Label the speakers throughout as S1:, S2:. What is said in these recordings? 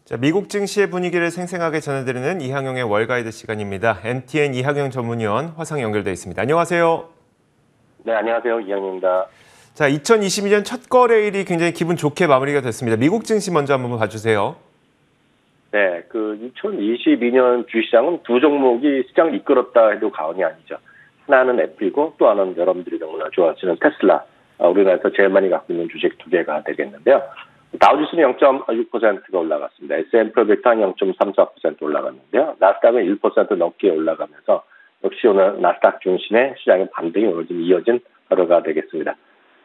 S1: 자, 미국 증시의 분위기를 생생하게 전해드리는 이항영의 월가이드 시간입니다. MTN 이항영 전문위원 화상 연결돼 있습니다. 안녕하세요.
S2: 네, 안녕하세요. 이항영입니다.
S1: 자, 2022년 첫 거래일이 굉장히 기분 좋게 마무리가 됐습니다. 미국 증시 먼저 한번 봐주세요.
S2: 네, 2022년 주시장은 두 종목이 시장을 이끌었다 해도 과언이 아니죠. 하나는 애플이고 또 하나는 여러분들이 너무나 좋아하시는 테슬라. 우리나라에서 제일 많이 갖고 있는 주식 두 개가 되겠는데요. 다우지수는 0.6%가 올라갔습니다. S&P 500은 0.34% 올라갔는데요. 나스닥은 1% 넘게 올라가면서 역시 오늘 나스닥 중심의 시장의 반등이 오늘 좀 이어진 하루가 되겠습니다.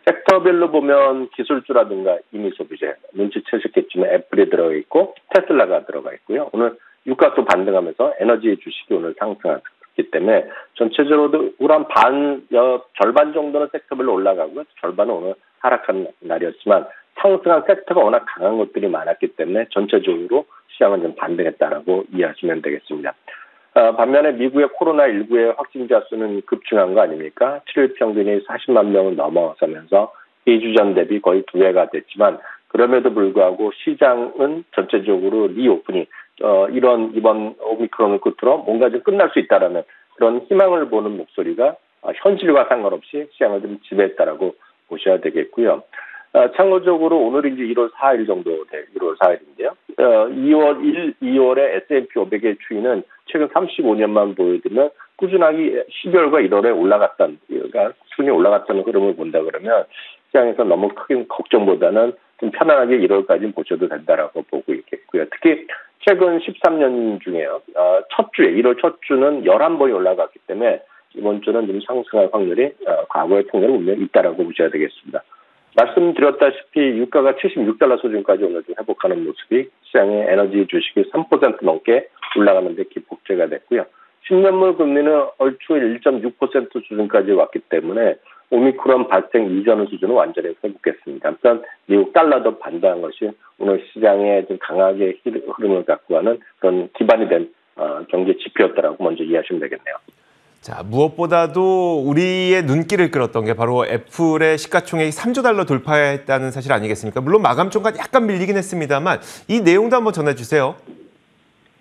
S2: 섹터별로 보면 기술주라든가 임의소비재, 눈치채셨겠지만 애플이 들어가 있고 테슬라가 들어가 있고요. 오늘 유가도 반등하면서 에너지 주식이 오늘 상승했기 때문에 전체적으로 한 절반 정도는 섹터별로 올라가고요. 절반은 오늘 하락한 날이었지만 상승한 섹터가 워낙 강한 것들이 많았기 때문에 전체적으로 시장은 좀 반등했다라고 이해하시면 되겠습니다. 반면에 미국의 코로나19의 확진자 수는 급증한 거 아닙니까? 7일 평균이 40만 명을 넘어서면서 2주 전 대비 거의 2배가 됐지만 그럼에도 불구하고 시장은 전체적으로 리오프닝, 이번 오미크론을 끝으로 뭔가 좀 끝날 수 있다라는 그런 희망을 보는 목소리가 현실과 상관없이 시장을 좀 지배했다라고 보셔야 되겠고요. 참고적으로 오늘이 이제 1월 4일 정도 1월 4일인데요. 2월에 S&P 500의 추이는 최근 35년만 보여주면 꾸준하게 12월과 1월에 올라갔던, 그러니까 순위 올라갔다는 흐름을 본다 그러면 시장에서 너무 크게 걱정보다는 좀 편안하게 1월까지 보셔도 된다라고 보고 있겠고요. 특히 최근 13년 중에요. 1월 첫 주는 11번이 올라갔기 때문에 이번 주는 좀 상승할 확률이 과거의 통계는 분명히 있다라고 보셔야 되겠습니다. 말씀드렸다시피 유가가 76달러 수준까지 오늘 좀 회복하는 모습이 시장의 에너지 주식이 3% 넘게 올라가는 데 기폭제가 됐고요. 10년물 금리는 얼추 1.6% 수준까지 왔기 때문에 오미크론 발생 이전 수준은 완전히 회복했습니다. 일단 미국 달러도 반등한 것이 오늘 시장에 좀 강하게 흐름을 갖고 가는 그런 기반이 된 경제 지표였다라고 먼저 이해하시면 되겠네요.
S1: 자, 무엇보다도 우리의 눈길을 끌었던 게 바로 애플의 시가총액이 3조 달러 돌파했다는 사실 아니겠습니까? 물론 마감총과 약간 밀리긴 했습니다만 이 내용도 한번 전해주세요.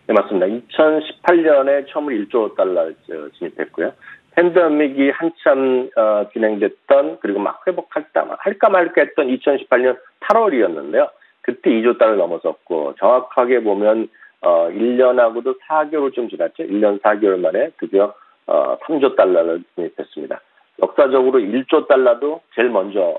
S2: 네, 맞습니다. 2018년에 처음으로 1조 달러 진입했고요. 팬데믹이 한참 진행됐던 그리고 막 할까 말까 했던 2018년 8월이었는데요. 그때 2조 달러를 넘어섰고 정확하게 보면 1년하고도 4개월 좀 지났죠. 1년 4개월 만에 드디어 3조 달러를 진입했습니다. 역사적으로 1조 달러도 제일 먼저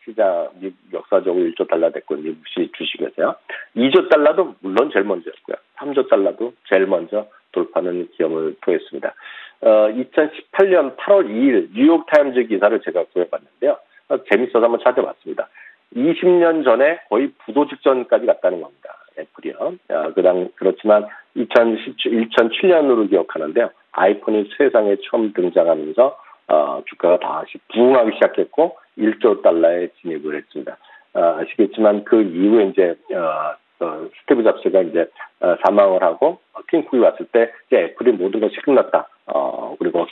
S2: 시장 역사적으로 1조 달러 됐고 미국 주식에서요. 2조 달러도 물론 제일 먼저였고요. 3조 달러도 제일 먼저 돌파하는 기염을 토했습니다. 2018년 8월 2일 뉴욕타임즈 기사를 제가 구해봤는데요. 재밌어서 한번 찾아봤습니다. 20년 전에 거의 부도 직전까지 갔다는 겁니다. 애플이요. 그렇지만 2007년으로 기억하는데요. 아이폰이 세상에 처음 등장하면서 주가가 다시 부흥하기 시작했고 1조 달러에 진입을 했습니다. 아시겠지만 그 이후에 이제 스티브 잡스가 이제 사망을 하고 팀 쿡이 왔을 때 이제 애플이 모든 것이 끝났다. 그리고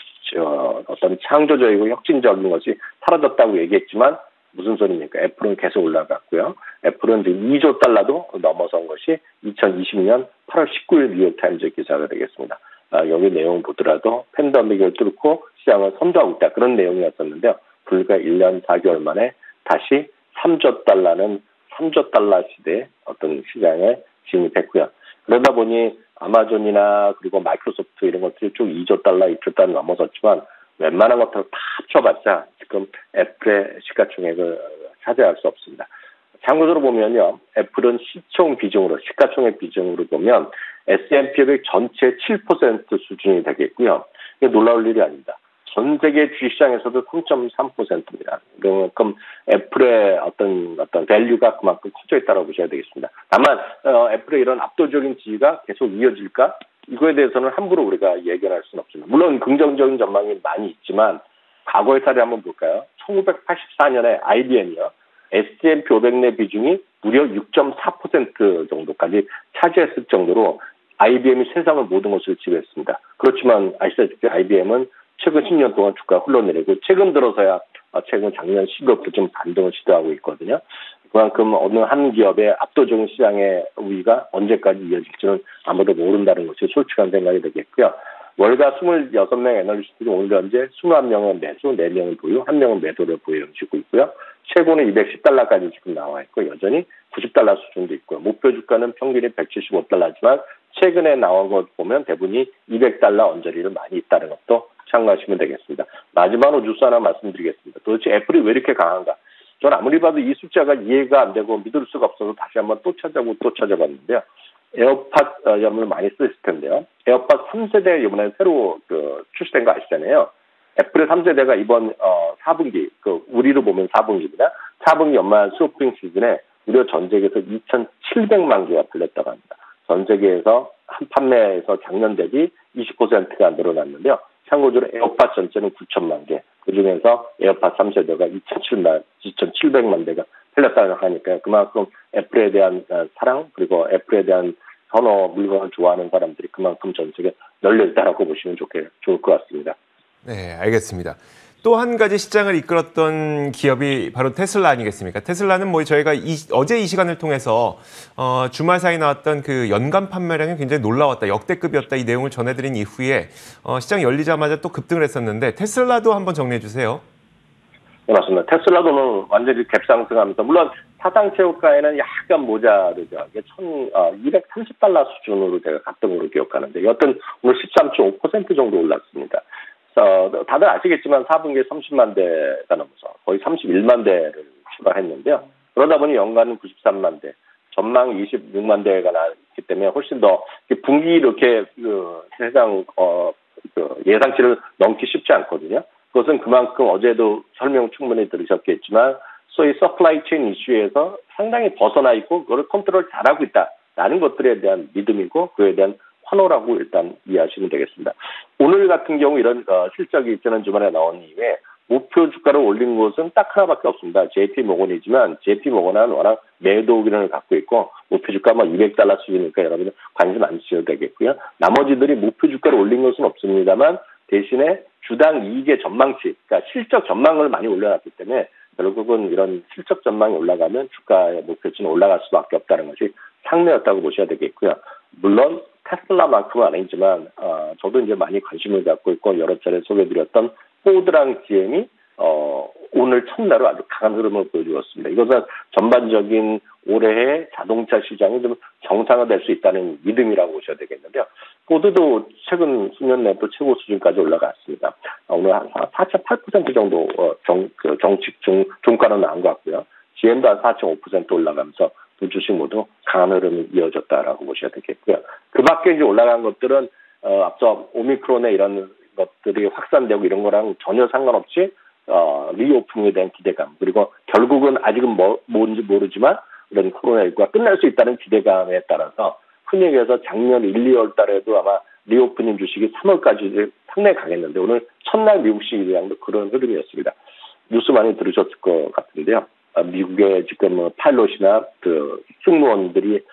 S2: 어떤 창조적이고 혁신적인 것이 사라졌다고 얘기했지만 무슨 소리입니까? 애플은 계속 올라갔고요. 애플은 이제 2조 달러도 넘어선 것이 2020년 8월 19일 뉴욕타임즈 기사가 되겠습니다. 여기 내용 보더라도 팬데믹을 뚫고 시장을 선도하고 있다. 그런 내용이었었는데요. 불과 1년 4개월 만에 다시 3조 달러 시대의 어떤 시장에 진입했고요. 그러다 보니 아마존이나 그리고 마이크로소프트 이런 것들이 쭉 2조 달러, 2조 달러 넘어섰지만 웬만한 것들을 다 합쳐봤자 지금 애플의 시가총액을 차지할 수 없습니다. 참고적으로 보면요. 애플은 시가총액 비중으로 보면 S&P 500 전체 7% 수준이 되겠고요. 이게 놀라울 일이 아닙니다. 전 세계 주식시장에서도 3.3%입니다. 그만큼 애플의 어떤 밸류가 그만큼 커져 있다고 보셔야 되겠습니다. 다만 애플의 이런 압도적인 지위가 계속 이어질까? 이거에 대해서는 함부로 우리가 예견할 수는 없습니다. 물론 긍정적인 전망이 많이 있지만 과거의 사례 한번 볼까요? 1984년에 IBM이요. S&P 500 내 비중이 무려 6.4% 정도까지 차지했을 정도로 IBM이 세상의 모든 것을 지배했습니다. 그렇지만 아시다시피 IBM은 최근 10년 동안 주가가 흘러내리고 최근 들어서야 최근 작년 10월부터 좀 반등을 시도하고 있거든요. 그만큼 어느 한 기업의 압도적인 시장의 우위가 언제까지 이어질지는 아무도 모른다는 것이 솔직한 생각이 되겠고요. 월가 26명 애널리스트들이 오늘 현재 21명은 매수, 4명은 보유, 1명은 매도를 보여주고 있고요. 최고는 210달러까지 지금 나와 있고 여전히 90달러 수준도 있고요. 목표 주가는 평균이 175달러지만 최근에 나온 것 보면 대부분이 200달러 언저리를 많이 있다는 것도 참고하시면 되겠습니다. 마지막으로 뉴스 하나 말씀드리겠습니다. 도대체 애플이 왜 이렇게 강한가? 저는 아무리 봐도 이 숫자가 이해가 안 되고 믿을 수가 없어서 다시 한번 또 찾아봤는데요. 에어팟 여러분들 많이 쓰실 텐데요. 에어팟 3세대 이번에 새로 출시된 거 아시잖아요. 애플의 3세대가 이번 4분기 우리로 보면 4분기입니다. 4분기 연말 쇼핑 시즌에 무려 전 세계에서 2,700만 개가 팔렸다고 합니다. 전 세계에서 판매에서 작년 대비 20%가 늘어났는데요. 참고적으로 에어팟 전체는 9천만 개. 그중에서 에어팟 3세대가 2,700만 대가 팔렸다고 하니까요. 그만큼 애플에 대한 사랑 그리고 애플에 대한 선호 물건을 좋아하는 사람들이 그만큼 전 세계에 널려있다라고 보시면 좋을 것 같습니다.
S1: 네, 알겠습니다. 또 한 가지 시장을 이끌었던 기업이 바로 테슬라 아니겠습니까? 테슬라는 저희가 어제 이 시간을 통해서 주말 사이 나왔던 그 연간 판매량이 굉장히 놀라웠다, 역대급이었다 이 내용을 전해드린 이후에 시장 열리자마자 또 급등을 했었는데 테슬라도 한번 정리해 주세요.
S2: 네, 맞습니다. 테슬라도는 완전히 갭상승하면서 물론 사상 최고가에는 약간 모자르죠. 이게 230달러 수준으로 제가 갔던 걸로 기억하는데 여튼 오늘 13.5% 정도 올랐습니다. 다들 아시겠지만 4분기에 30만 대가 넘어서 거의 31만 대를 출발했는데요. 그러다 보니 연간은 93만 대, 전망 26만 대가 나기 때문에 훨씬 더 분기 이렇게 세상 예상치를 넘기 쉽지 않거든요. 그것은 그만큼 어제도 설명 충분히 들으셨겠지만 소위 서플라이 체인 이슈에서 상당히 벗어나 있고 그걸 컨트롤 잘하고 있다라는 것들에 대한 믿음이고 그에 대한 환호라고 일단 이해하시면 되겠습니다. 오늘 같은 경우 이런 실적이 지난 주말에 나온 이후에 목표 주가를 올린 곳은 딱 하나밖에 없습니다. JP모건이지만 JP모건은 워낙 매도 의견을 갖고 있고 목표 주가 200달러 수준이니까 여러분들 관심 안 주셔도 되겠고요. 나머지들이 목표 주가를 올린 것은 없습니다만 대신에 주당 이익의 전망치, 그러니까 실적 전망을 많이 올려놨기 때문에 결국은 이런 실적 전망이 올라가면 주가의 목표치는 올라갈 수밖에 없다는 것이 상례였다고 보셔야 되겠고요. 물론 테슬라만큼은 아니지만 저도 이제 많이 관심을 갖고 있고 여러 차례 소개드렸던 포드랑 GM이 오늘 첫날로 아주 강한 흐름을 보여주었습니다. 이것은 전반적인 올해의 자동차 시장이 좀 정상화될 수 있다는 믿음이라고 보셔야 되겠는데요. 포드도 최근 수년 내에 또 최고 수준까지 올라갔습니다. 오늘 한 4.8% 정도 정식 종가는 나온 것 같고요. GM도 한 4.5% 올라가면서 두 주식 모두 강한 흐름이 이어졌다라고 보셔야 되겠고요. 그 밖에 이제 올라간 것들은 앞서 오미크론의 이런 것들이 확산되고 이런 거랑 전혀 상관없이 리오프닝에 대한 기대감 그리고 결국은 아직은 뭔지 모르지만 이런 코로나19가 끝날 수 있다는 기대감에 따라서 흔히 얘기해서 작년 1, 2월 달에도 아마 리오프닝 주식이 3월까지 상당히 강했는데 오늘 첫날 미국 시장도 그런 흐름이었습니다. 뉴스 많이 들으셨을 것 같은데요. 미국의 지금 파일럿이나 승무원들이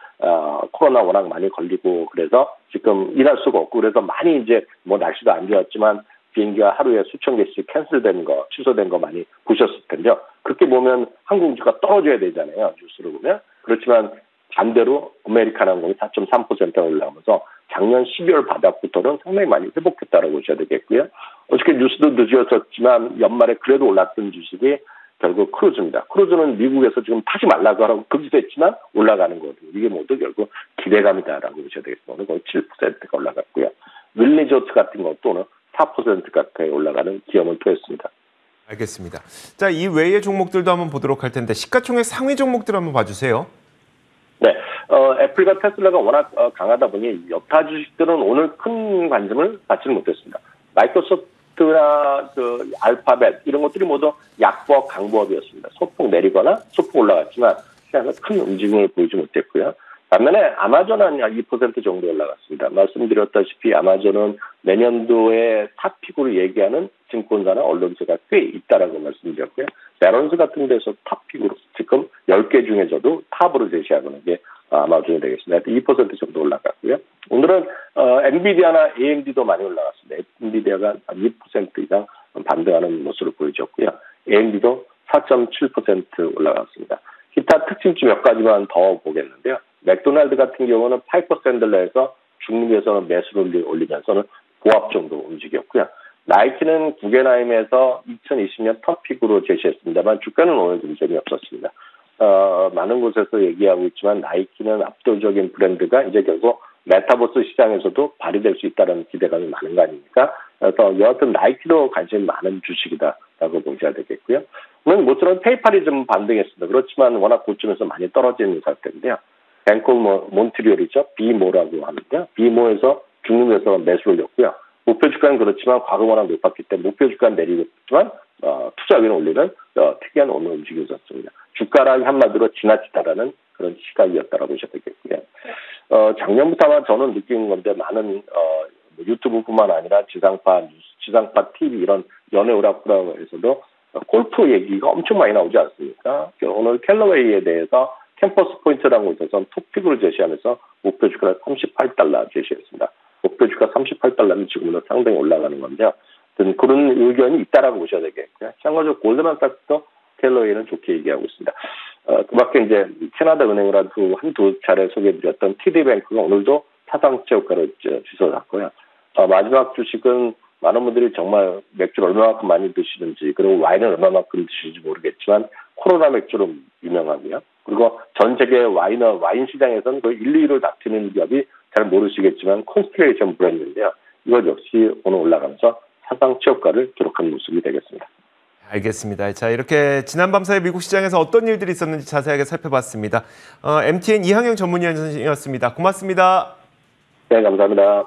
S2: 코로나 워낙 많이 걸리고 그래서 지금 일할 수가 없고 그래서 많이 이제 날씨도 안 좋았지만 비행기가 하루에 수천 개씩 캔슬된 거, 취소된 거 많이 보셨을 텐데요. 그렇게 보면 항공주가 떨어져야 되잖아요. 뉴스로 보면. 그렇지만 반대로 아메리칸 항공이 4.3% 올라가면서 작년 12월 바닥부터는 상당히 많이 회복했다고 보셔야 되겠고요. 어저께 뉴스도 늦었지만 연말에 그래도 올랐던 주식이 결국 크루즈입니다. 크루즈는 미국에서 지금 타지 말라고 하라고 금지됐지만 올라가는 거거든요. 이게 모두 결국 기대감이다라고 보셔야 되겠습니다. 오늘 거의 7%가 올라갔고요. 윌리조트 같은 것도 오늘 4% 가까이 올라가는 기염을 토했습니다.
S1: 알겠습니다. 자, 이 외의 종목들도 한번 보도록 할 텐데 시가총액 상위 종목들 한번 봐주세요.
S2: 네, 애플과 테슬라가 워낙 강하다 보니 여타 주식들은 오늘 큰 관심을 받지는 못했습니다. 마이크로소프트나 알파벳 이런 것들이 모두 약보합, 강보합이었습니다. 소폭 내리거나 소폭 올라갔지만 시장에서 큰 움직임을 보이지 못했고요. 반면에 아마존은 약 2% 정도 올라갔습니다. 말씀드렸다시피 아마존은 내년도에 탑픽으로 얘기하는 증권사나 언론사가 꽤 있다라고 말씀드렸고요. 베런스 같은 데서 탑픽으로 지금 10개 중에서도 탑으로 제시하는 게 아마존이 되겠습니다. 2% 정도 올라갔고요. 오늘은 엔비디아나 AMD도 많이 올라갔습니다. 엔비디아가 2% 이상 반등하는 모습을 보여줬고요. AMD도 4.7% 올라갔습니다. 기타 특징주 몇 가지만 더 보겠는데요. 맥도날드 같은 경우는 파이퍼 샌들러에서 중국에서는 매수를 올리면서는 보합 정도 움직였고요. 나이키는 구겐하임에서 2020년 톱픽으로 제시했습니다만 주가는 오늘 좀 재미없었습니다. 많은 곳에서 얘기하고 있지만 나이키는 압도적인 브랜드가 이제 결국 메타버스 시장에서도 발휘될 수 있다는 기대감이 많은 거 아닙니까? 그래서 여하튼 나이키도 관심이 많은 주식이다라고 보셔야 되겠고요. 오늘 모처럼 페이팔이 좀 반등했습니다. 그렇지만 워낙 고점에서 많이 떨어지는 상태인데요. 뱅크 몬트리올이죠. 비모라고 하는데요. 비모에서 중국에서 매수를 했고요. 목표 주가는 그렇지만 과거 워낙 높았기 때문에 목표 주가는 내리고 있지만 투자 의견을 올리는 특이한 오늘 움직임이었습니다. 주가락이 한마디로 지나치다라는 그런 시각이었다라고 보셔야 되겠고요. 작년부터 아마 저는 느끼는 건데 많은 유튜브뿐만 아니라 지상파 TV 이런 연예 오락부락에서도 골프 얘기가 엄청 많이 나오지 않습니까? 오늘 캘러웨이에 대해서 캠퍼스 포인트라는 곳에서 톱픽으로 제시하면서 목표 주가를 $38 제시했습니다. 목표 주가 $38면 지금은 상당히 올라가는 건데요. 그런 의견이 있다라고 보셔야 되겠고요. 참고로 골드만삭스도 캘러웨이는 좋게 얘기하고 있습니다. 그 밖에 이제 캐나다 은행을 한두 차례 소개해드렸던 TD뱅크가 오늘도 사상 최고가를 주소졌고요. 마지막 주식은 많은 분들이 정말 맥주를 얼마만큼 많이 드시는지 그리고 와인을 얼마만큼 드시는지 모르겠지만 코로나 맥주로 유명하고요. 그리고 전 세계 와인 시장에서는 거의 1, 2위를 다투는 기업이 잘 모르시겠지만 콘스트레이션 브랜드인데요. 이것 역시 오늘 올라가면서 사상 최고가를 기록한 모습이 되겠습니다.
S1: 알겠습니다. 자, 이렇게 지난밤 사이 미국 시장에서 어떤 일들이 있었는지 자세하게 살펴봤습니다. MTN 이항영 전문위원이었습니다. 고맙습니다.
S2: 네, 감사합니다.